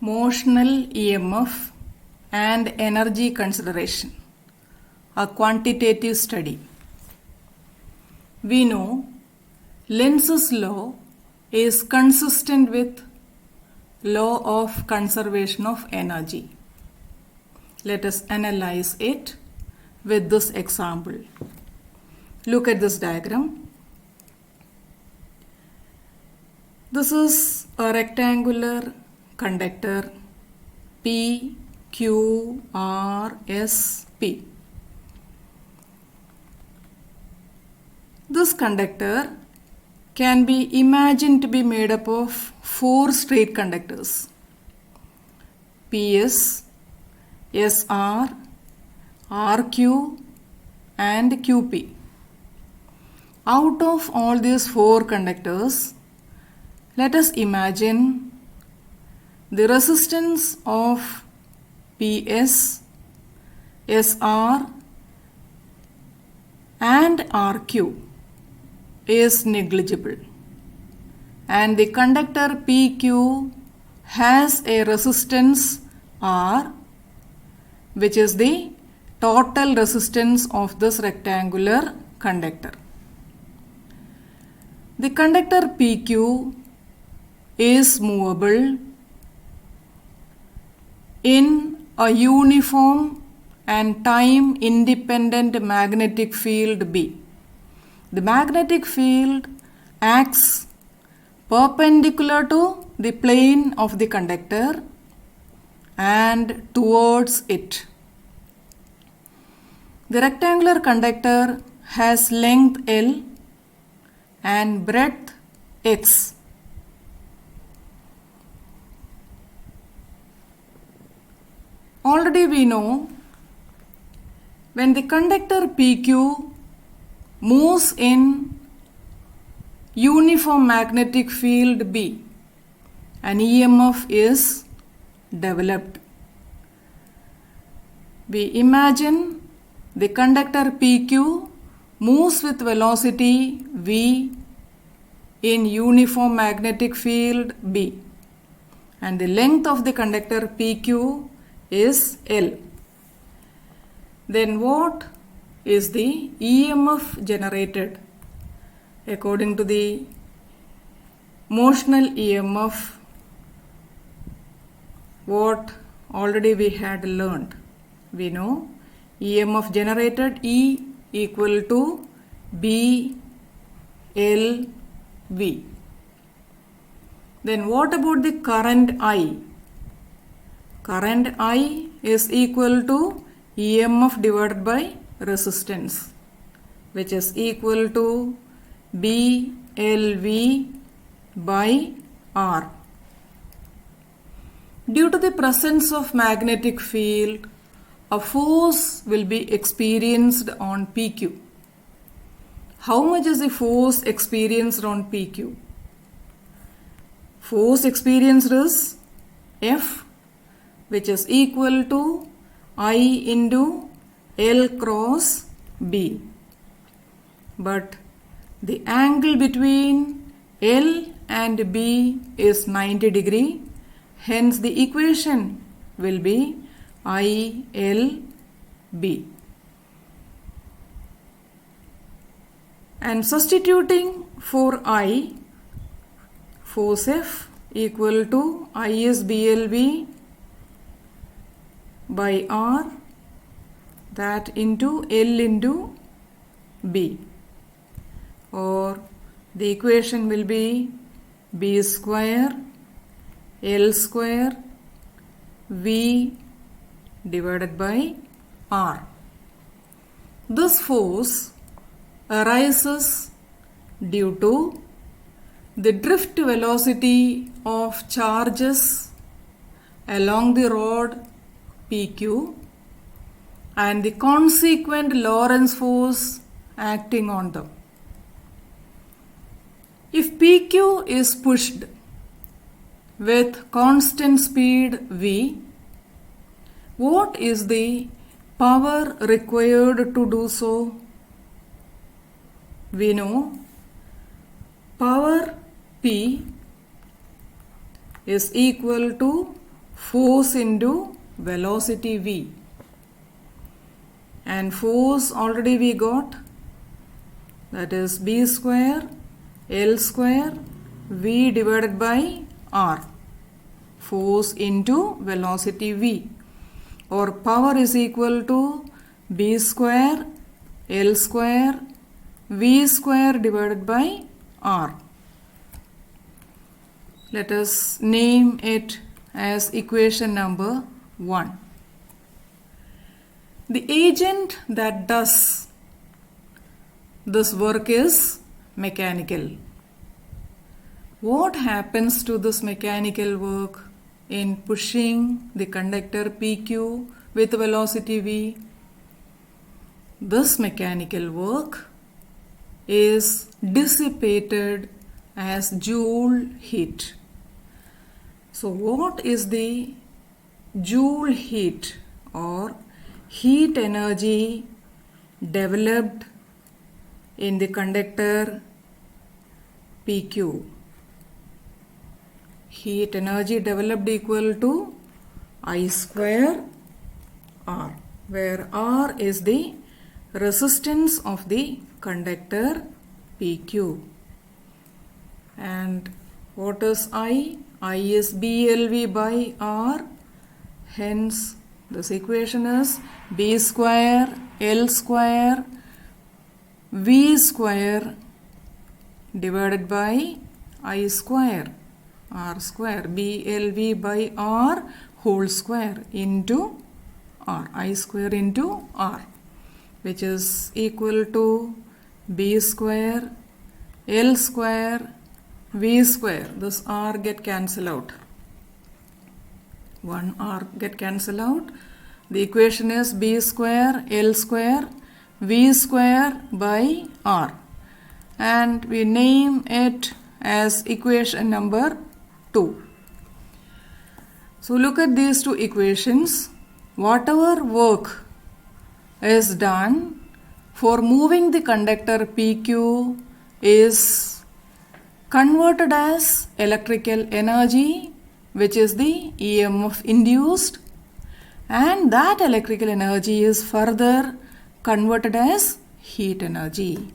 Motional EMF and energy consideration, a quantitative study. We know Lenz's law is consistent with law of conservation of energy. Let us analyze it with this example. Look at this diagram. This is a rectangular conductor P, Q, R, S, P. This conductor can be imagined to be made up of 4 straight conductors: PS, SR, RQ and QP. Out of all these 4 conductors, let us imagine the resistance of PS, SR and RQ is negligible, and the conductor PQ has a resistance R, which is the total resistance of this rectangular conductor. The conductor PQ is movable in a uniform and time independent magnetic field B. The magnetic field acts perpendicular to the plane of the conductor and towards it. The rectangular conductor has length L and breadth x. Already we know when the conductor PQ moves in uniform magnetic field B, an EMF is developed. We imagine the conductor PQ moves with velocity V in uniform magnetic field B, and the length of the conductor PQ is L. Then what is the EMF generated according to the motional EMF, what already we had learned? We know EMF generated E equal to B L V. Then what about the current I? Current I is equal to EMF divided by resistance, which is equal to BLV by R. Due to the presence of magnetic field, a force will be experienced on PQ. How much is the force experienced on PQ? Force experienced is F, which is equal to I into L cross B. But the angle between L and B is 90 degree. Hence the equation will be ILB. And substituting for I, force F equal to ISBLV by R, that into L into B, or the equation will be B square L square V divided by R. This force arises due to the drift velocity of charges along the rod PQ and the consequent Lorentz force acting on them. If PQ is pushed with constant speed V, what is the power required to do so? We know power P is equal to force into velocity v. And force already we got, that is b square L square v divided by r. Force into velocity v, or power is equal to b square L square v square divided by r. Let us name it as equation number 1. The agent that does this work is mechanical. What happens to this mechanical work in pushing the conductor PQ with velocity v? This mechanical work is dissipated as Joule heat. So what is the Joule heat or heat energy developed in the conductor PQ? Heat energy developed equal to I square R, where R is the resistance of the conductor PQ. And what is I? I is BLV by R. Hence, this equation is B square L square V square divided by I square R square, BLV by R whole square into R, I square into R, which is equal to B square L square V square. This R get cancel out. One R get cancel out. The equation is B square L square V square by R, and we name it as equation number 2. So look at these two equations. Whatever work is done for moving the conductor PQ is converted as electrical energy, which is the EMF induced, and that electrical energy is further converted as heat energy.